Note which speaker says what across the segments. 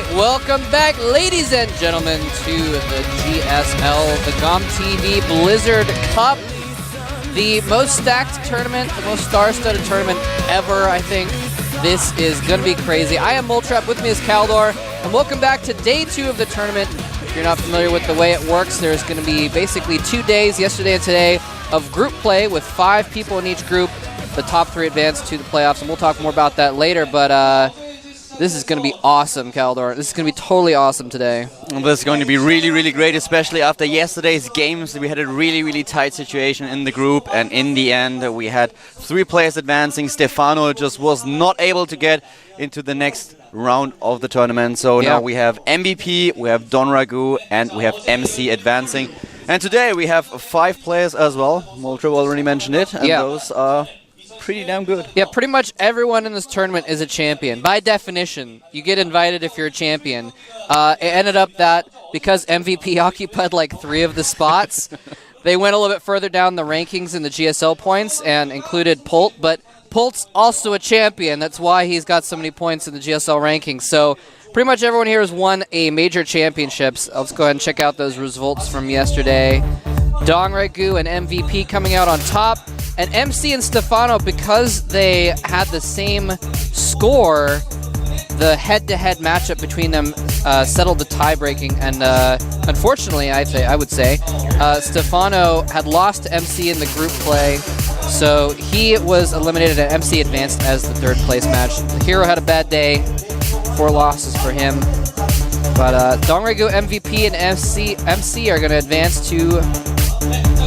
Speaker 1: right, welcome back, ladies and gentlemen, to the GSL, the GOMTV Blizzard Cup, the most stacked tournament, the most star-studded tournament ever, I think. This is going to be crazy. I am Moltrap, with me is Kaldor, and welcome back to day 2 of the tournament. If you're not familiar with the way it works, there's going to be basically 2 days, yesterday and today, of group play with 5 people in each group. The top 3 advance to the playoffs, and we'll talk more about that later, but this is going to be awesome, Kaldor. This is going to be totally awesome today.
Speaker 2: This is going to be really, really great, especially after yesterday's games. We had a really, really tight situation in the group, and in the end, we had 3 players advancing. Stefano just was not able to get into the next round of the tournament. So now we have MVP, we have Don Ragu, and we have MC advancing. And today we have 5 players as well. Moltrap already mentioned it, and those are pretty damn good. Yeah,
Speaker 1: pretty much everyone in this tournament is a champion. By definition, you get invited if you're a champion. It ended up that because MVP occupied like 3 of the spots, they went a little bit further down the rankings in the GSL points and included Pult, but Pult's also a champion. That's why he's got so many points in the GSL rankings. So pretty much everyone here has won a major championships. Let's go ahead and check out those results from yesterday. Don Ragu and MVP coming out on top. And MC and Stefano, because they had the same score, the head-to-head matchup between them settled the tie-breaking. And unfortunately, I would say, Stefano had lost to MC in the group play, so he was eliminated and MC advanced as the 3rd place match. The hero had a bad day, 4 losses for him. But Don Ragu, MVP, and MC are going to advance to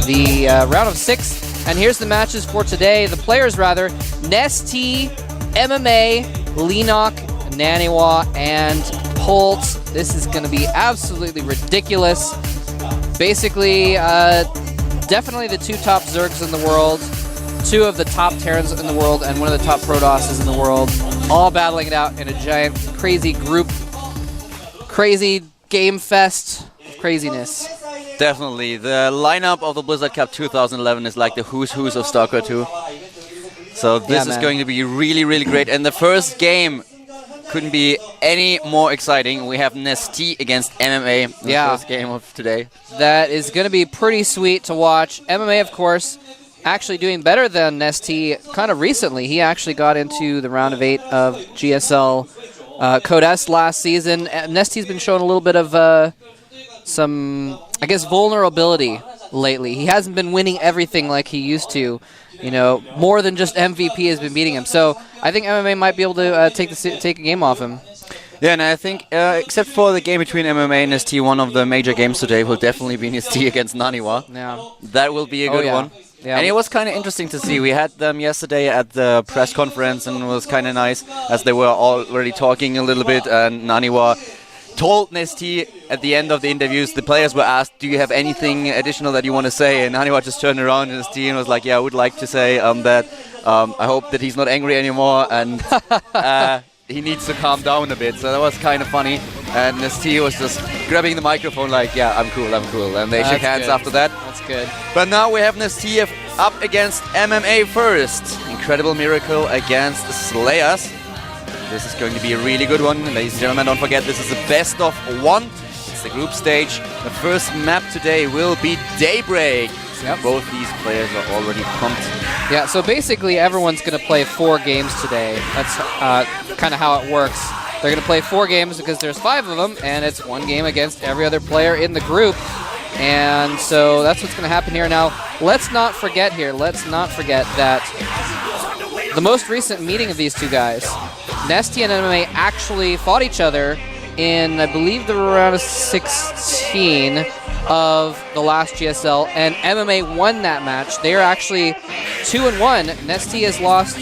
Speaker 1: the round of 6. And here's the matches for today. The players, rather. NesTea, MMA, Lenok, Naniwa, and Pult. This is going to be absolutely ridiculous. Basically, definitely the 2 top Zergs in the world, 2 of the top Terrans in the world, and 1 of the top Protosses in the world, all battling it out in a giant, crazy group, crazy game fest of craziness.
Speaker 2: Definitely. The lineup of the Blizzard Cup 2011 is like the who's of StarCraft 2. So this is going to be really, really great. And the first game couldn't be any more exciting. We have NesTea against MMA in the first game of today.
Speaker 1: That is going to be pretty sweet to watch. MMA, of course, actually doing better than NesTea kind of recently. He actually got into the round of 8 of GSL Code S last season. NesTea's been showing a little bit of some, I guess, vulnerability lately. He hasn't been winning everything like he used to. You know, more than just MVP has been beating him. So I think MMA might be able to take a game off him.
Speaker 2: Yeah, and I think, except for the game between MMA and NesTea, one of the major games today will definitely be NesTea against Naniwa.
Speaker 1: Yeah.
Speaker 2: That will be a good one. Yeah. And it was kind of interesting to see. We had them yesterday at the press conference, and it was kind of nice as they were already talking a little bit, and Naniwa told NesTea at the end of the interviews, the players were asked, do you have anything additional that you want to say? And Naniwa just turned around to NesTea and was like, yeah, I would like to say that I hope that he's not angry anymore, and he needs to calm down a bit. So that was kind of funny. And NesTea was just grabbing the microphone like, yeah, I'm cool. And they shook hands after that.
Speaker 1: That's good.
Speaker 2: But now we have NesTea up against MMA first. Incredible Miracle against Slayers. This is going to be a really good one. Ladies and gentlemen, don't forget, this is the best of 1. It's the group stage. The first map today will be Daybreak. Yep. Both these players are already pumped.
Speaker 1: Yeah, so basically everyone's going to play 4 games today. That's kind of how it works. They're going to play 4 games because there's 5 of them, and it's 1 game against every other player in the group. And so that's what's going to happen here. Now, let's not forget that the most recent meeting of these 2 guys, NesTea and MMA, actually fought each other in, I believe, the round of 16 of the last GSL, and MMA won that match. They are actually 2-1. NesTea has lost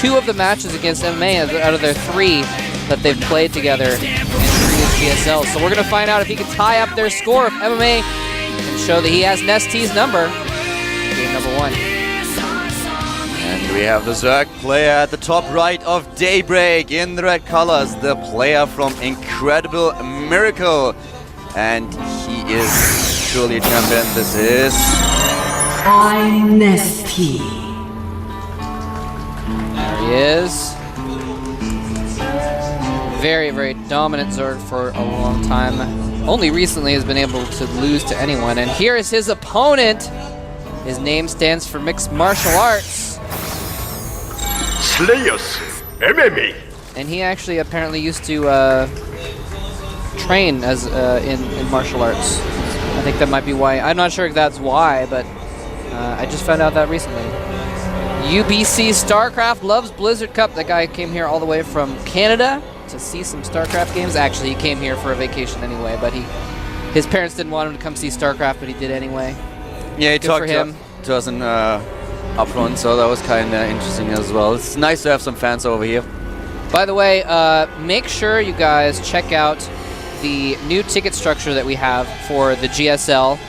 Speaker 1: 2 of the matches against MMA out of their 3 that they've played together in previous GSL. So we're going to find out if he can tie up their score, if MMA can show that he has NesTea's number. Game number 1.
Speaker 2: And we have the Zerg player at the top right of Daybreak in the red colors, the player from Incredible Miracle. And he is surely a champion. This is
Speaker 3: I'm NesTea.
Speaker 1: There he is. very, very dominant Zerg for a long time. Only recently has been able to lose to anyone. And here is his opponent. His name stands for Mixed Martial Arts.
Speaker 4: Slayers, MMA.
Speaker 1: And he actually apparently used to train as in martial arts. I think that might be why. I'm not sure if that's why, but I just found out that recently. UBC Starcraft loves Blizzard Cup. That guy came here all the way from Canada to see some Starcraft games. Actually, he came here for a vacation anyway, but his parents didn't want him to come see Starcraft, but he did anyway.
Speaker 2: Yeah, he
Speaker 1: Good
Speaker 2: talked
Speaker 1: for him.
Speaker 2: to us in up front, so that was kind of interesting as well. It's nice to have some fans over here.
Speaker 1: By the way, make sure you guys check out the new ticket structure that we have for the GSL.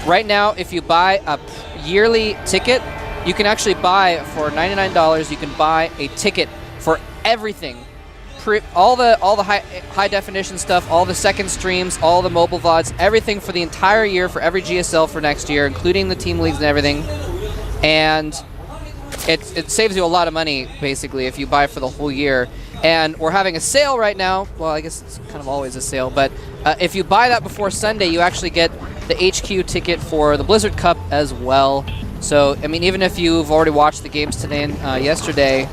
Speaker 1: Right now, if you buy a yearly ticket, you can actually buy for $99. You can buy a ticket for everything, all the high definition stuff, all the second streams, all the mobile VODs, everything for the entire year for every GSL for next year, including the team leagues and everything. And it saves you a lot of money basically if you buy for the whole year. And we're having a sale right now. Well, I guess it's kind of always a sale, but if you buy that before Sunday, you actually get the HQ ticket for the Blizzard Cup as well. So, I mean, even if you've already watched the games today and yesterday,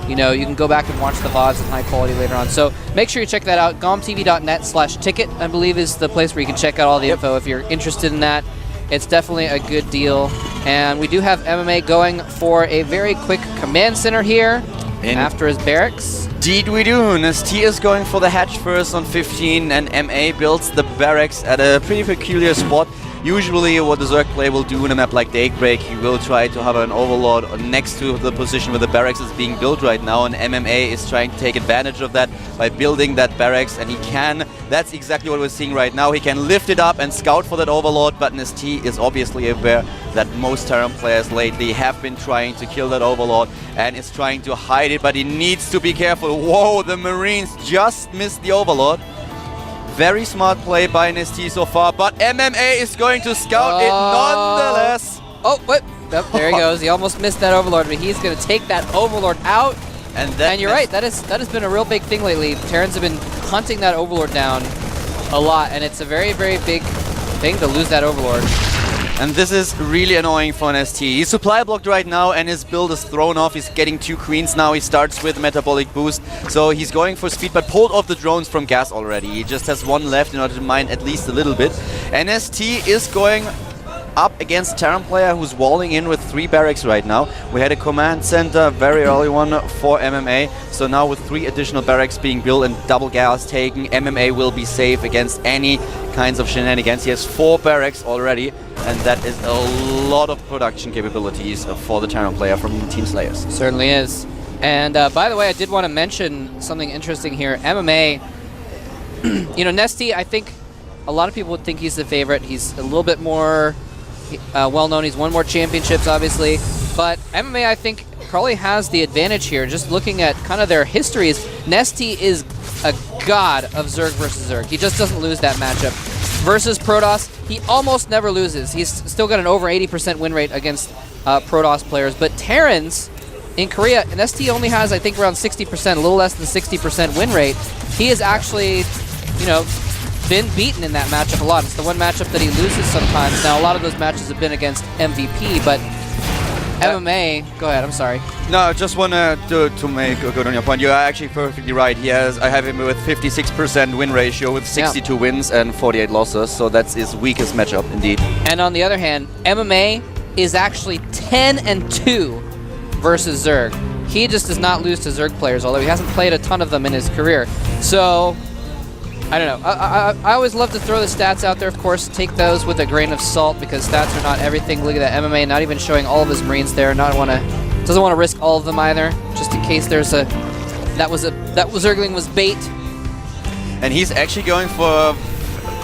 Speaker 1: you know, you can go back and watch the VODs in high quality later on. So make sure you check that out. GOMTV.net/ticket, I believe, is the place where you can check out all the info if you're interested in that. It's definitely a good deal. And we do have MMA going for a very quick command center here after his barracks.
Speaker 2: Indeed we do. NesTea is going for the hatch first on 15, and MA builds the barracks at a pretty peculiar spot. Usually what the Zerg player will do in a map like Daybreak, he will try to have an overlord next to the position where the barracks is being built right now, and MMA is trying to take advantage of that by building that barracks, and he can. That's exactly what we're seeing right now. He can lift it up and scout for that overlord, but NesTea is obviously aware that most Terran players lately have been trying to kill that overlord and is trying to hide it, but he needs to be careful. Whoa, the Marines just missed the overlord. Very smart play by NesTea so far, but MMA is going to scout it nonetheless.
Speaker 1: Oh, what? Yep, there he goes. He almost missed that overlord, but he's going to take that overlord out. And you're right, that has been a real big thing lately. Terrans have been hunting that overlord down a lot, and it's a very, very big thing to lose that overlord.
Speaker 2: And this is really annoying for NesTea. He's supply blocked right now and his build is thrown off. He's getting 2 queens now. He starts with metabolic boost. So he's going for speed, but pulled off the drones from gas already. He just has 1 left in order to mine at least a little bit. And NesTea is going up against Terran player who's walling in with 3 barracks right now. We had a command center, very early one for MMA. So now with 3 additional barracks being built and double gas taken, MMA will be safe against any kinds of shenanigans. He has 4 barracks already, and that is a lot of production capabilities for the Terran player from Team Slayers.
Speaker 1: Certainly is. And by the way, I did want to mention something interesting here. MMA, you know, NesTea, I think a lot of people would think he's the favorite. He's a little bit more well-known. He's won more championships, obviously. But MMA, I think, probably has the advantage here. Just looking at kind of their histories, NesTea is a god of Zerg versus Zerg. He just doesn't lose that matchup. Versus Protoss, he almost never loses. He's still got an over 80% win rate against Protoss players. But Terrans in Korea, NesTea only has, I think, around 60%, a little less than 60% win rate. He has actually, you know, been beaten in that matchup a lot. It's the one matchup that he loses sometimes. Now, a lot of those matches have been against MVP, but MMA, go ahead, I'm sorry.
Speaker 2: No, I just want to make a good on your point. You're actually perfectly right. I have him with 56% win ratio with 62 wins and 48 losses, so that's his weakest matchup indeed.
Speaker 1: And on the other hand, MMA is actually 10-2 versus Zerg. He just does not lose to Zerg players, although he hasn't played a ton of them in his career. So, I don't know. I always love to throw the stats out there, of course. Take those with a grain of salt because stats are not everything. Look at that MMA, not even showing all of his Marines there. Doesn't want to risk all of them either, just in case there's that Zergling was bait.
Speaker 2: And he's actually going for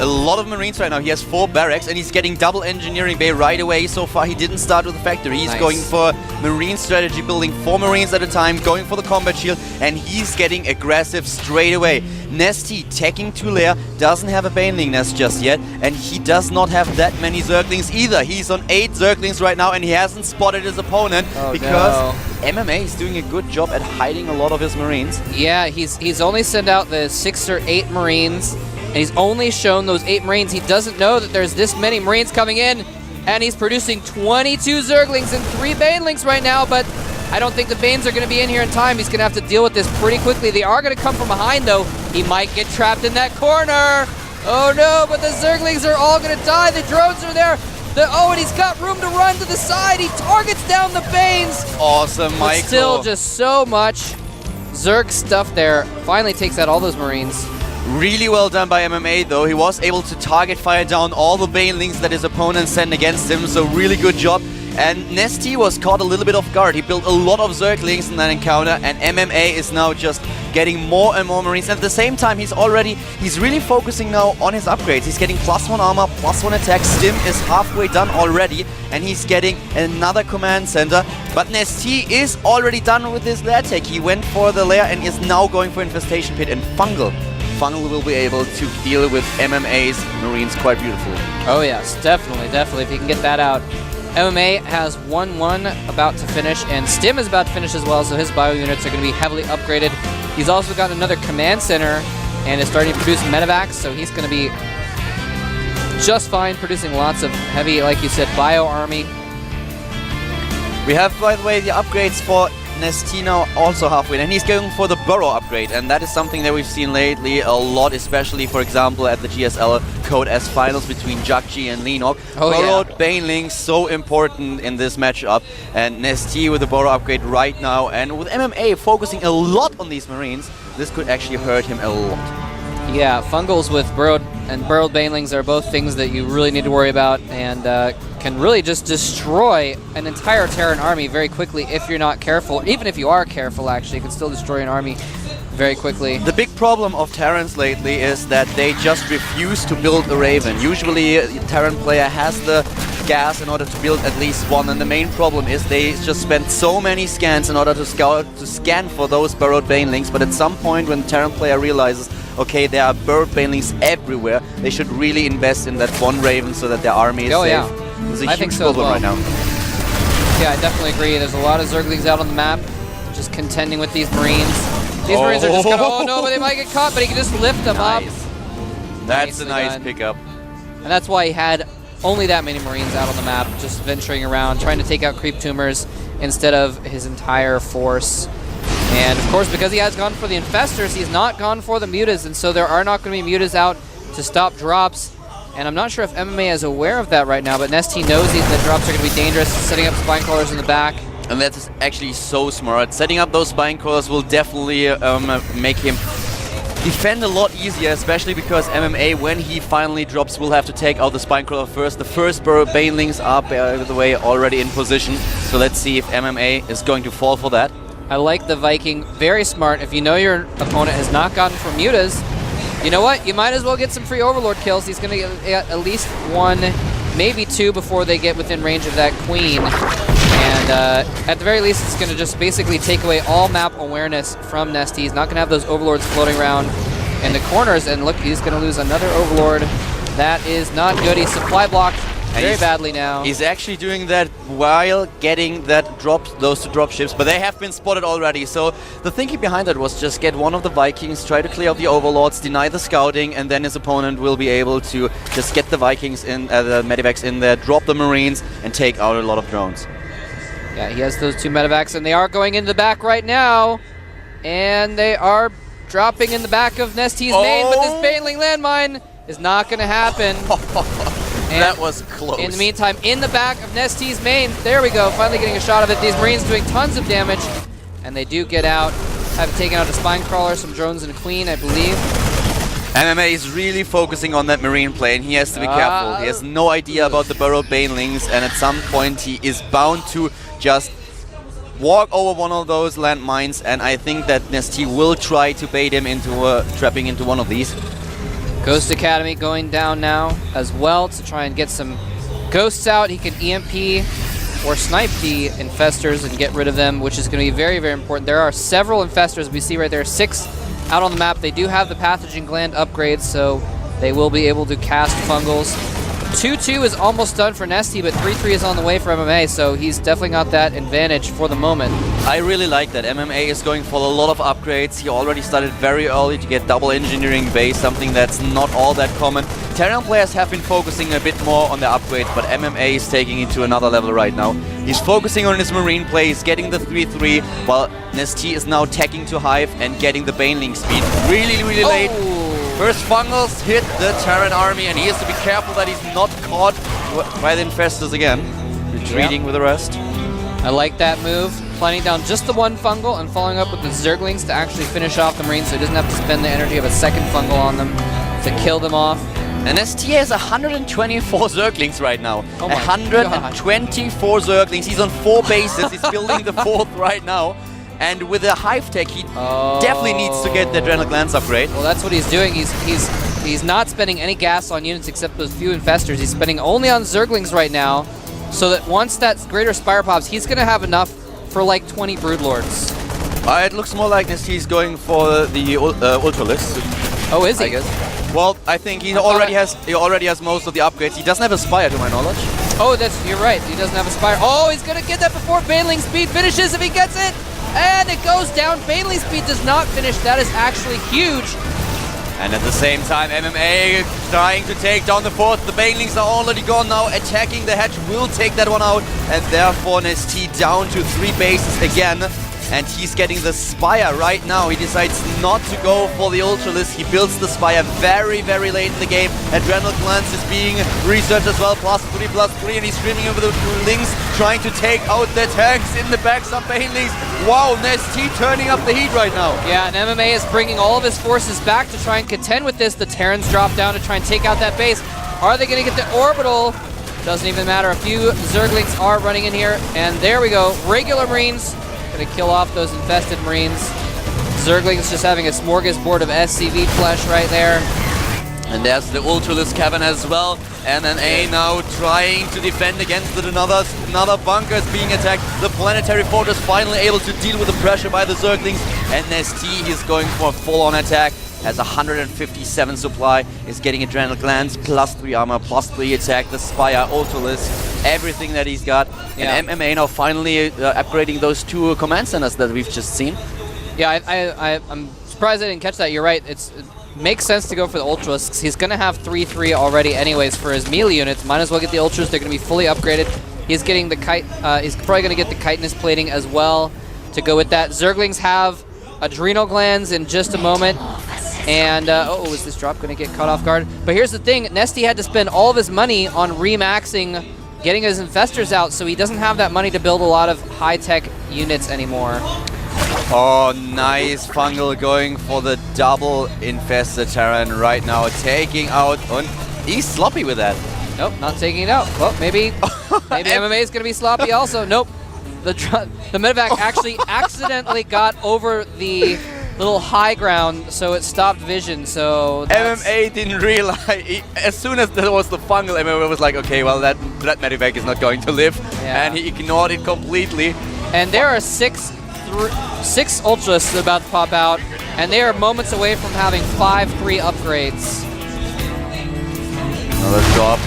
Speaker 2: a lot of Marines right now. He has 4 barracks and he's getting double engineering bay right away. So far he didn't start with the factory. He's going for Marine strategy, building 4 Marines at a time, going for the combat shield, and he's getting aggressive straight away. NesTea taking 2 layer, doesn't have a Baneling nest just yet, and he does not have that many Zerglings either. He's on 8 Zerglings right now and he hasn't spotted his opponent because MMA is doing a good job at hiding a lot of his Marines.
Speaker 1: Yeah, he's only sent out the 6 or 8 Marines, and he's only shown those 8 Marines. He doesn't know that there's this many Marines coming in, and he's producing 22 Zerglings and 3 Banelings right now, but I don't think the Banes are going to be in here in time. He's going to have to deal with this pretty quickly. They are going to come from behind, though. He might get trapped in that corner. Oh, no, but the Zerglings are all going to die. The drones are there. And he's got room to run to the side. He targets down the Banes.
Speaker 2: Awesome, Michael.
Speaker 1: But still, just so much Zerg stuff there. Finally takes out all those Marines.
Speaker 2: Really well done by MMA, though. He was able to target fire down all the Banelings that his opponent sent against him, so really good job. And NesTea was caught a little bit off guard. He built a lot of Zerglings in that encounter, and MMA is now just getting more and more Marines. And at the same time, he's really focusing now on his upgrades. He's getting +1 armor, +1 attack. Stim is halfway done already, and he's getting another command center. But NesTea is already done with his lair tech. He went for the lair and is now going for Infestation Pit and Fungal. Fungal will be able to deal with MMA's Marines quite beautifully.
Speaker 1: Oh yes, definitely, if he can get that out. MMA has 1-1 about to finish, and Stim is about to finish as well, so his bio units are going to be heavily upgraded. He's also got another command center and is starting to produce medevacs, so he's going to be just fine producing lots of heavy, like you said, bio army.
Speaker 2: We have, by the way, the upgrades for NesTea now also halfway, and he's going for the burrow upgrade, and that is something that we've seen lately a lot, especially, for example, at the GSL Code S finals between Jakji and Lenok. Burrowed Baneling, so important in this matchup, and NesTea with the burrow upgrade right now, and with MMA focusing a lot on these Marines, this could actually hurt him a lot.
Speaker 1: Yeah, Fungals with burrowed Banelings are both things that you really need to worry about, and can really just destroy an entire Terran army very quickly if you're not careful. Even if you are careful, actually, you can still destroy an army very quickly.
Speaker 2: The big problem of Terrans lately is that they just refuse to build a Raven. Usually a Terran player has the gas in order to build at least one, and the main problem is they just spend so many scans in order to scan for those burrowed Banelings, but at some point when the Terran player realizes, okay, there are burrowed Banelings everywhere, they should really invest in that one Raven so that their army is safe.
Speaker 1: Yeah.
Speaker 2: It's a huge problem right now.
Speaker 1: Yeah, I definitely agree. There's a lot of Zerglings out on the map, just contending with these Marines. These Marines are just gonna, oh no, but they might get caught, but he can just lift them up.
Speaker 2: That's a nice pickup.
Speaker 1: And that's why he had only that many Marines out on the map, just venturing around, trying to take out creep tumors instead of his entire force. And of course, because he has gone for the Infestors, he's not gone for the Mutas, and so there are not going to be Mutas out to stop drops. And I'm not sure if MMA is aware of that right now, but NesTea knows that drops are going to be dangerous, setting up spine crawlers in the back.
Speaker 2: And that's actually so smart. Setting up those spine crawlers will definitely make him defend a lot easier, especially because MMA, when he finally drops, will have to take out the spine crawler first. The first burrowed Banelings are, by the way, already in position. So let's see if MMA is going to fall for that.
Speaker 1: I like the Viking. Very smart. If you know your opponent has not gotten for Mutas, you know what? You might as well get some free Overlord kills. He's going to get at least 1, maybe 2 before they get within range of that Queen. And at the very least, it's going to just basically take away all map awareness from NesTea. He's not going to have those Overlords floating around in the corners. And look, he's going to lose another Overlord. That is not good. He's supply blocked very badly now.
Speaker 2: He's actually doing that while getting those 2 drop ships, but they have been spotted already. So the thinking behind that was just get one of the Vikings, try to clear out the Overlords, deny the scouting, and then his opponent will be able to just get the Vikings in, the Medivacs in there, drop the Marines, and take out a lot of drones.
Speaker 1: Yeah, he has those 2 Medivacs, and they are going into the back right now. And they are dropping in the back of NesTea's main, but this Baneling landmine is not going to happen.
Speaker 2: And that was close.
Speaker 1: In the meantime, in the back of NesTea's main, there we go, finally getting a shot of it. These Marines doing tons of damage, and they do get out. Have taken out a spine crawler, some drones, and a Queen, I believe.
Speaker 2: MMA is really focusing on that Marine play, and he has to be careful. He has no idea about the burrowed Banelings, and at some point he is bound to just walk over one of those landmines, and I think that NesTea will try to bait him into trapping into one of these.
Speaker 1: Ghost Academy going down now as well to try and get some ghosts out. He can EMP or snipe the infestors and get rid of them, which is going to be very, very important. There are several infestors. We see right there, 6 out on the map. They do have the pathogen gland upgrades, so they will be able to cast fungals. 2-2 is almost done for NesTea, but 3-3 is on the way for MMA, so he's definitely got that advantage for the moment.
Speaker 2: I really like that. MMA is going for a lot of upgrades. He already started very early to get double engineering base, something that's not all that common. Terran players have been focusing a bit more on the upgrades, but MMA is taking it to another level right now. He's focusing on his marine play, he's getting the 3-3, while NesTea is now tagging to Hive and getting the Baneling speed really, really late. First fungals hit the Terran army, and he has to be careful that he's not caught by the infestors again. Retreating with the rest.
Speaker 1: I like that move. Planting down just the 1 fungal and following up with the Zerglings to actually finish off the Marines, so he doesn't have to spend the energy of a 2nd fungal on them to kill them off.
Speaker 2: And NesTea has 124 Zerglings right now.
Speaker 1: Oh my
Speaker 2: 124 Zerglings. He's on 4 bases. He's building the 4th right now. And with a Hive tech, he definitely needs to get the Adrenal Glands upgrade.
Speaker 1: Well, that's what he's doing. He's not spending any gas on units except those few infestors. He's spending only on Zerglings right now, so that once that Greater Spire pops, he's going to have enough for like 20 Broodlords.
Speaker 2: It looks more like NesTea's going for the Ultralisk.
Speaker 1: Oh, is he?
Speaker 2: I guess. Well, I think he already has most of the upgrades. He doesn't have a Spire, to my knowledge.
Speaker 1: Oh, you're right. He doesn't have a Spire. Oh, he's going to get that before Baneling speed finishes if he gets it. And it goes down. Baneling speed does not finish. That is actually huge.
Speaker 2: And at the same time, MMA trying to take down the 4th. The Banelings are already gone now. Attacking the hatch will take that one out. And therefore, NesTea down to 3 bases again. And he's getting the Spire right now. He decides not to go for the Ultralisk. He builds the Spire very, very late in the game. Adrenal Glands is being researched as well. +3/+3, and he's streaming over the links, trying to take out the tanks in the back. Some Banelings. Wow, NesTea turning up the heat right now.
Speaker 1: Yeah, and MMA is bringing all of his forces back to try and contend with this. The Terrans drop down to try and take out that base. Are they going to get the orbital? Doesn't even matter. A few Zerglings are running in here, and there we go. Regular Marines. To kill off those infested Marines. Zerglings just having a smorgasbord of SCV flesh right there.
Speaker 2: And there's the Ultralisk Cavern as well. MMA now trying to defend against it. Another bunker is being attacked. The Planetary Fortress finally able to deal with the pressure by the Zerglings. And NesTea is going for a full-on attack. Has 157 supply, is getting Adrenal Glands, +3 armor, +3 attack, the Spire, Ultralisk, everything that he's got. Yeah. And MMA now finally upgrading those 2 command centers that we've just seen.
Speaker 1: Yeah, I'm surprised I didn't catch that. You're right. It makes sense to go for the Ultralisks. He's going to have 3-3 already anyways for his melee units. Might as well get the Ultras. They're going to be fully upgraded. He's getting the kite. He's probably going to get the chitinous plating as well to go with that. Zerglings have Adrenal Glands in just a moment. And, is this drop going to get caught off guard? But here's the thing, NesTea had to spend all of his money on remaxing, getting his infestors out, so he doesn't have that money to build a lot of high-tech units anymore.
Speaker 2: Oh, nice fungal going for the double infested Terran right now, taking out, and he's sloppy with that.
Speaker 1: Nope, not taking it out. Well, maybe MMA is going to be sloppy also. Nope, the medevac actually accidentally got over the little high ground, so it stopped vision. So
Speaker 2: MMA didn't realize, as soon as there was the fungal, MMA was like, okay, well that medevac is not going to live, and he ignored it completely.
Speaker 1: And there are 6 Ultras about to pop out, and they are moments away from having 5-3 upgrades.
Speaker 2: Another drop.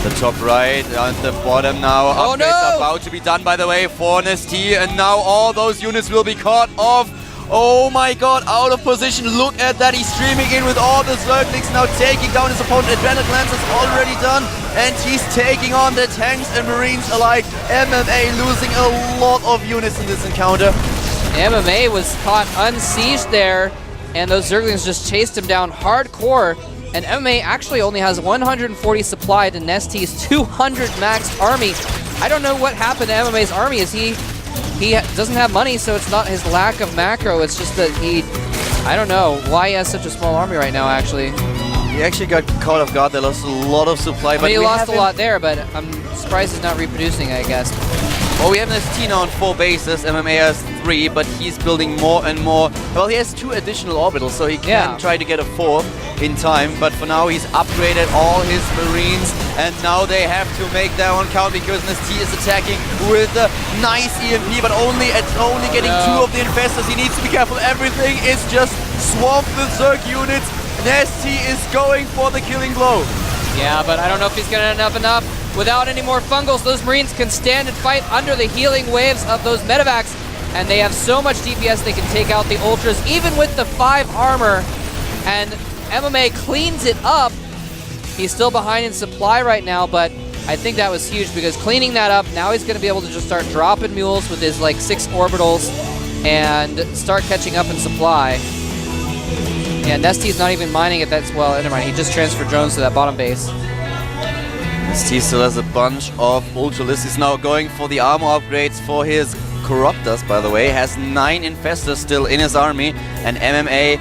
Speaker 2: The top right, on the bottom now.
Speaker 1: Oh,
Speaker 2: upgrades about to be done, by the way, for NesTea, and now all those units will be caught off. Oh my god, out of position. Look at that. He's streaming in with all the Zerglings, now taking down his opponent. Adrenal Glands is already done, and he's taking on the tanks and Marines alike. MMA losing a lot of units in this encounter.
Speaker 1: MMA was caught unsieged there, and those Zerglings just chased him down hardcore. And MMA actually only has 140 supply to NesTea's 200 max army. I don't know what happened to MMA's army. Is he doesn't have money, so it's not his lack of macro, it's just that I don't know why he has such a small army right now, actually.
Speaker 2: He actually got caught off guard. They lost a lot of supply.
Speaker 1: But he lost a lot there, but I'm surprised he's not reproducing, I guess.
Speaker 2: Well, we have NesTea now on 4 bases. MMA has 3, but he's building more and more. Well, he has 2 additional orbitals, so he can try to get a 4th. in time, but for now he's upgraded all his Marines, and now they have to make their own count because NesTea is attacking with a nice EMP, but only getting 2 of the infestors. He needs to be careful. Everything is just swamped with Zerg units. NesTea is going for the killing blow.
Speaker 1: Yeah, but I don't know if he's gonna have enough. Without any more fungals, those Marines can stand and fight under the healing waves of those medevacs, and they have so much DPS they can take out the Ultras, even with the 5 armor, and MMA cleans it up. He's still behind in supply right now, but I think that was huge because cleaning that up, now he's going to be able to just start dropping mules with his like 6 orbitals and start catching up in supply. Yeah, NesTea's not even mining it. That's, well, never mind. He just transferred drones to that bottom base.
Speaker 2: NesTea still has a bunch of Ultralisks. He's now going for the armor upgrades for his Corruptors, by the way. Has 9 infestors still in his army, and MMA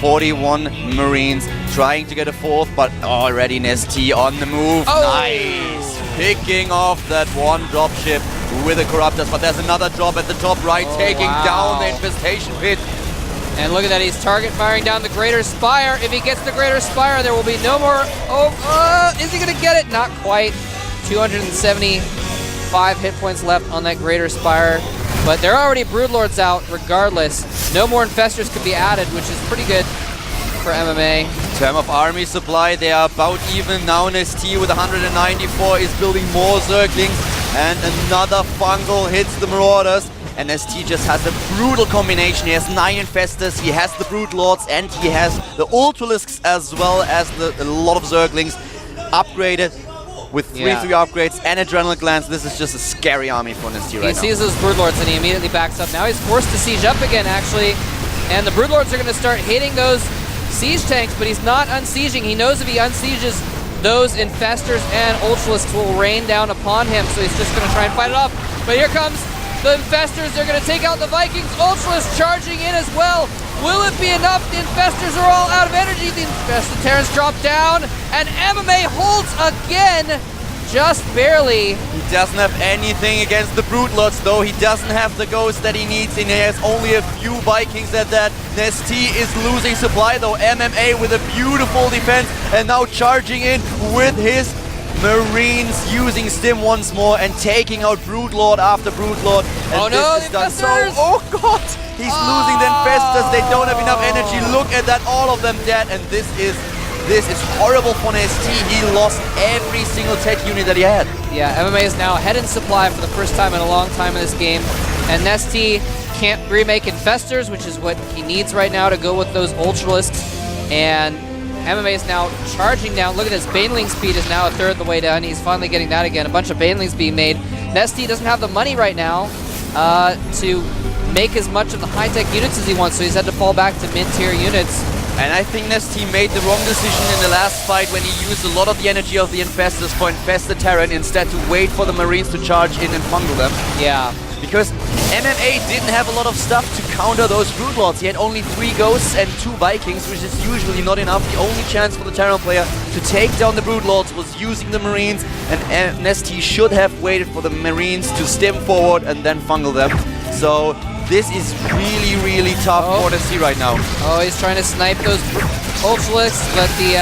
Speaker 2: 41 Marines trying to get a 4th, but already NesTea on the move.
Speaker 1: Oh.
Speaker 2: Nice! Picking off that one dropship with the Corruptors, but there's another drop at the top right, taking down the infestation pit.
Speaker 1: And look at that, he's target firing down the Greater Spire. If he gets the Greater Spire, there will be no more. Is he gonna get it? Not quite. 275 hit points left on that Greater Spire. But there are already Broodlords out regardless. No more infestors could be added, which is pretty good for MMA.
Speaker 2: In terms of army supply, they are about even now. NesTea with 194 is building more Zerglings, and another fungal hits the Marauders. And NesTea just has a brutal combination. He has 9 infestors, he has the Broodlords, and he has the Ultralisks as well as a lot of Zerglings upgraded with 3 upgrades and Adrenal Glands. This is just a scary army for NesTea right now.
Speaker 1: He sees those Broodlords and he immediately backs up. Now he's forced to siege up again, actually. And the Broodlords are going to start hitting those siege tanks, but he's not unsieging. He knows if he unsieges, those infestors and Ultralisks will rain down upon him, so he's just going to try and fight it off. But here comes the infestors. They're going to take out the Vikings. Ultralisks charging in as well. Will it be enough? The infestors are all out of energy. The Terrans drop down, and MMA holds again, just barely.
Speaker 2: He doesn't have anything against the Broodlords, though. He doesn't have the ghost that he needs, and he has only a few Vikings at that. NesTea is losing supply, though. MMA with a beautiful defense, and now charging in with his Marines, using Stim once more and taking out Broodlord after Broodlord. And this is done. So, oh god, he's losing the infestors. They don't have enough energy. Look at that, all of them dead, and this is horrible for NesTea. He lost every single tech unit that he had.
Speaker 1: Yeah, MMA is now ahead in supply for the first time in a long time in this game, and NesTea can't remake infestors, which is what he needs right now to go with those Ultralisks, and MMA is now charging down. Look at this, Baneling speed is now a third of the way down. He's finally getting that again. A bunch of Banelings being made. NesTea doesn't have the money right now to make as much of the high-tech units as he wants, so he's had to fall back to mid-tier units.
Speaker 2: And I think NesTea made the wrong decision in the last fight when he used a lot of the energy of the infestors for infested Terran instead to wait for the Marines to charge in and fungal them.
Speaker 1: Yeah.
Speaker 2: Because MMA didn't have a lot of stuff to counter those Broodlords. He had only 3 Ghosts and 2 Vikings, which is usually not enough. The only chance for the Terran player to take down the Broodlords was using the Marines, and NesTea should have waited for the Marines to stem forward and then fungal them. So this is really, really tough for NesTea right now.
Speaker 1: Oh, he's trying to snipe those Ultralisks, but the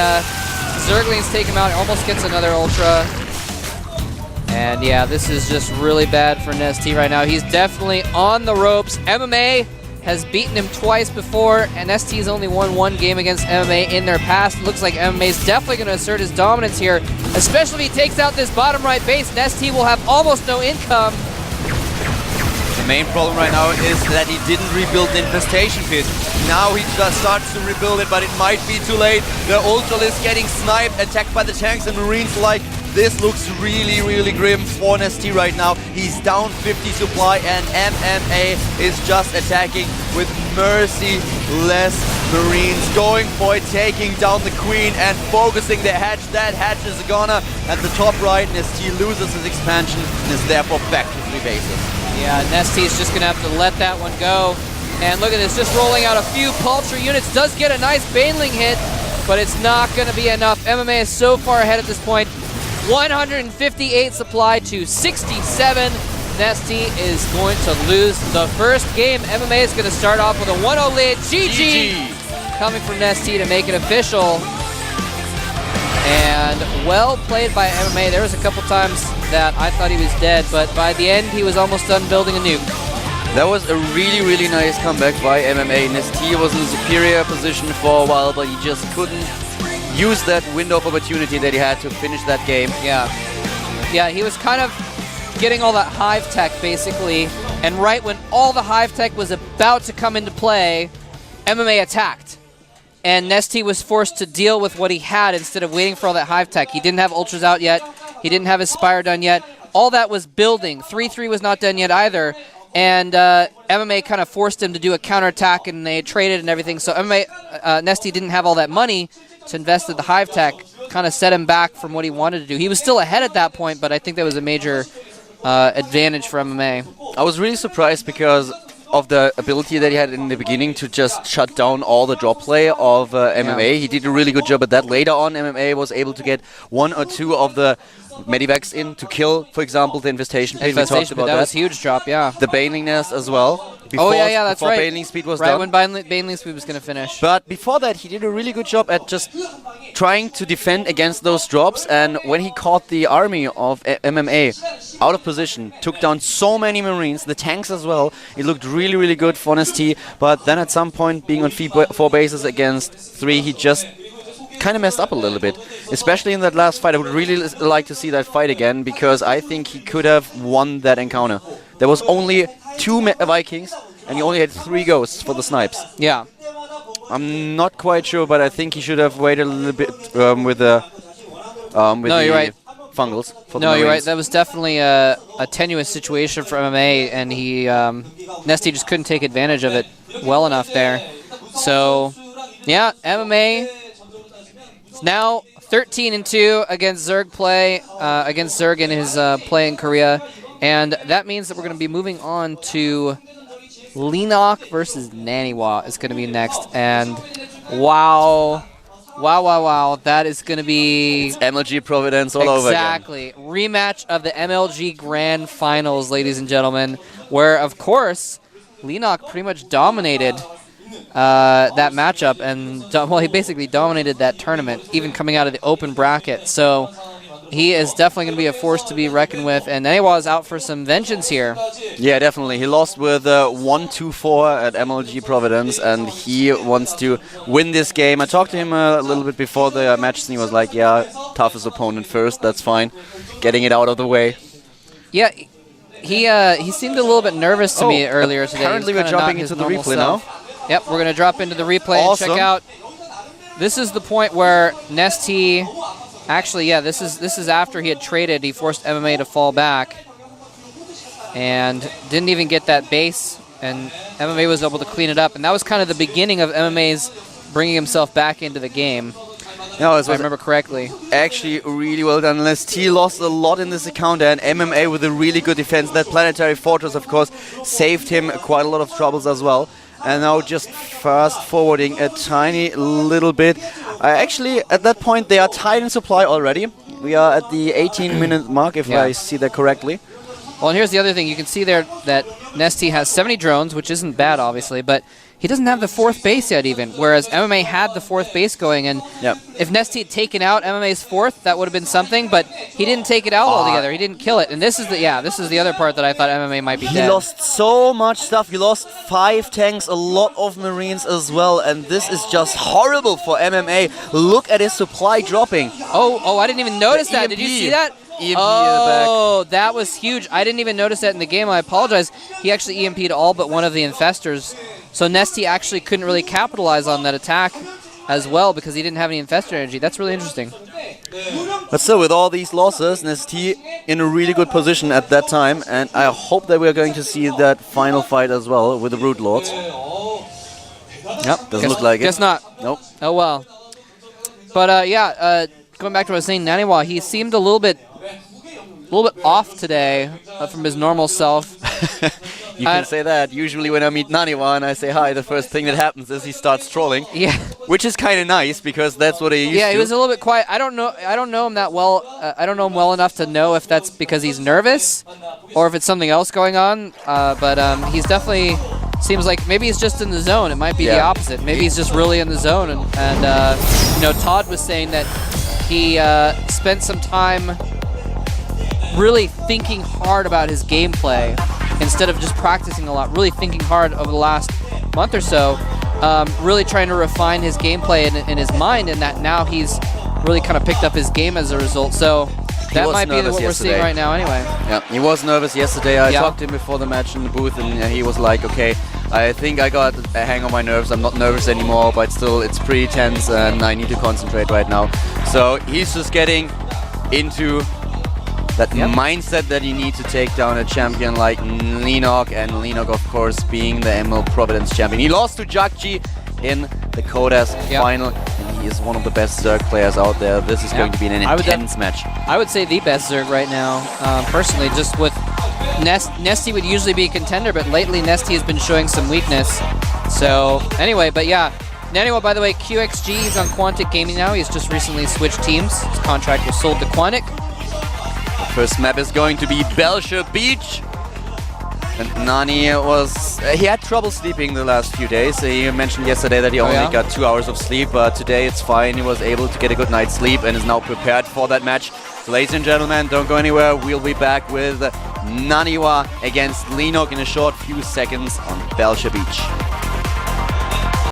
Speaker 1: Zerglings take him out. He almost gets another Ultra. And yeah, this is just really bad for NesTea right now. He's definitely on the ropes. MMA has beaten him twice before, and NesTea's only won 1 game against MMA in their past. Looks like MMA is definitely going to assert his dominance here, especially if he takes out this bottom right base. NesTea will have almost no income.
Speaker 2: The main problem right now is that he didn't rebuild the infestation pit. Now he just starts to rebuild it, but it might be too late. The Ultralisk getting sniped, attacked by the tanks and Marines like. This looks really, really grim for NesTea right now. He's down 50 supply, and MMA is just attacking with merciless Marines, going for it, taking down the Queen and focusing the hatch. That hatch is gonna at the top right. NesTea loses his expansion and is therefore back to 3 bases.
Speaker 1: Yeah, NesTea's just gonna have to let that one go. And look at this, just rolling out a few paltry units. Does get a nice Baneling hit, but it's not gonna be enough. MMA is so far ahead at this point. 158 supply to 67. NesTea is going to lose the first game. MMA is going to start off with a 1-0 lead. GG! Coming from NesTea to make it official. And well played by MMA. There was a couple times that I thought he was dead, but by the end he was almost done building a nuke.
Speaker 2: That was a really, really nice comeback by MMA. NesTea was in a superior position for a while, but he just couldn't use that window of opportunity that he had to finish that game.
Speaker 1: Yeah. Yeah, he was kind of getting all that hive tech, basically, and right when all the hive tech was about to come into play, MMA attacked. And NesTea was forced to deal with what he had instead of waiting for all that hive tech. He didn't have ultras out yet. He didn't have his Spire done yet. All that was building. 3-3 was not done yet either. And MMA kind of forced him to do a counterattack, and they traded and everything. So NesTea didn't have all that money to invest in the hive tech, kind of set him back from what he wanted to do. He was still ahead at that point, but I think that was a major advantage for MMA.
Speaker 2: I was really surprised because of the ability that he had in the beginning to just shut down all the drop play of MMA. He did a really good job at that. Later on, MMA was able to get 1 or 2 of the medivacs in to kill, for example, the Infestation Pit. We talked about that.
Speaker 1: That was a huge drop, yeah.
Speaker 2: The Baneling Nest as well.
Speaker 1: Before, that's right.
Speaker 2: Baneling Speed was done.
Speaker 1: Right when Baneling Speed was going to finish.
Speaker 2: But before that, he did a really good job at just trying to defend against those drops. And when he caught the army of MMA out of position, took down so many Marines, the tanks as well, it looked really, really good for NesTea. But then at some point, being on 4 bases against 3, he just kind of messed up a little bit, especially in that last fight. I would really like to see that fight again, because I think he could have won that encounter. There was only 2 Vikings, and he only had 3 ghosts for the snipes.
Speaker 1: Yeah.
Speaker 2: I'm not quite sure, but I think he should have waited a little bit with the
Speaker 1: you're right.
Speaker 2: fungals. For
Speaker 1: no,
Speaker 2: the
Speaker 1: you're right.
Speaker 2: Marines.
Speaker 1: That was definitely a tenuous situation for MMA, and NesTea just couldn't take advantage of it well enough there. So, yeah, MMA is now 13-2 against Zerg play, against Zerg in his play in Korea. And that means that we're going to be moving on to Leenock versus Naniwa is going to be next. And wow, that is going to be...
Speaker 2: It's MLG Providence all over again.
Speaker 1: Exactly. Rematch of the MLG Grand Finals, ladies and gentlemen, where, of course, Leenock pretty much dominated that matchup. And, well, he basically dominated that tournament, even coming out of the open bracket. So he is definitely going to be a force to be reckoned with, and Naniwa is out for some vengeance here.
Speaker 2: Yeah, definitely. He lost with 1-2-4 at MLG Providence, and he wants to win this game. I talked to him a little bit before the match, and he was like, yeah, toughest opponent first, that's fine. Getting it out of the way.
Speaker 1: Yeah, he seemed a little bit nervous to me earlier today.
Speaker 2: Apparently we're jumping into the replay now.
Speaker 1: Yep, we're going to drop into the replay and check out. This is the point where NesTea... Actually, yeah, this is after he had traded. He forced MMA to fall back and didn't even get that base, and MMA was able to clean it up. And that was kind of the beginning of MMA's bringing himself back into the game, if I remember correctly. Actually,
Speaker 2: really well done. NesTea lost a lot in this encounter, and MMA with a really good defense. That Planetary Fortress, of course, saved him quite a lot of troubles as well. And now just fast-forwarding a tiny little bit. Actually, at that point, they are tied in supply already. We are at the 18-minute mark, if I see that correctly.
Speaker 1: Well, and here's the other thing. You can see there that NesTea has 70 drones, which isn't bad, obviously, but he doesn't have the 4th base yet even, whereas MMA had the 4th base going. And if NesTea had taken out MMA's 4th, that would have been something, but he didn't take it out altogether. He didn't kill it. And this is the other part that I thought MMA might be dead.
Speaker 2: He lost so much stuff. He lost 5 tanks, a lot of Marines as well, and this is just horrible for MMA. Look at his supply dropping.
Speaker 1: Oh, I didn't even notice that. Did you see that?
Speaker 2: EMP in the back.
Speaker 1: Oh, that was huge. I didn't even notice that in the game. I apologize. He actually EMP'd all but one of the infestors. So NesTea actually couldn't really capitalize on that attack as well because he didn't have any infestor energy. That's really interesting.
Speaker 2: But still, with all these losses, NesTea in a really good position at that time, and I hope that we're going to see that final fight as well with the Brood Lords. Yep, doesn't look like it.
Speaker 1: Guess not.
Speaker 2: Nope.
Speaker 1: Oh well. But going back to what I was saying, Naniwa, he seemed a little bit off today from his normal self.
Speaker 2: You can say that. Usually when I meet Naniwa and I say hi, the first thing that happens is he starts trolling.
Speaker 1: Yeah.
Speaker 2: Which is kind of nice because that's what he used to.
Speaker 1: Yeah, he was a little bit quiet. I don't know him that well. I don't know him well enough to know if that's because he's nervous or if it's something else going on. But he's definitely seems like maybe he's just in the zone. It might be the opposite. Maybe he's just really in the zone. And Todd was saying that he spent some time really thinking hard about his gameplay instead of just practicing a lot, really thinking hard over the last month or so, really trying to refine his gameplay in his mind, and that now he's really kind of picked up his game as a result. So that might be what we're seeing right now anyway.
Speaker 2: Yeah, he was nervous yesterday. I talked to him before the match in the booth, and he was like, okay, I think I got a hang on my nerves. I'm not nervous anymore, but still it's pretty tense and I need to concentrate right now. So he's just getting into that mindset that you need to take down a champion like Lenok, and Lenok, of course, being the Emerald Providence champion. He lost to Jakji in the Kodas final, and he is one of the best Zerg players out there. This is going to be an intense match.
Speaker 1: I would say the best Zerg right now, personally, just with NesTea would usually be a contender, but lately NesTea has been showing some weakness. So anyway, but yeah. Naniwa, by the way, QXG is on Quantic Gaming now. He's just recently switched teams. His contract was sold to Quantic.
Speaker 2: First map is going to be Belcher Beach. And Nani he had trouble sleeping the last few days. He mentioned yesterday that he only got 2 hours of sleep, but today it's fine. He was able to get a good night's sleep and is now prepared for that match. So ladies and gentlemen, don't go anywhere. We'll be back with Naniwa against Lenok in a short few seconds on Belcher Beach.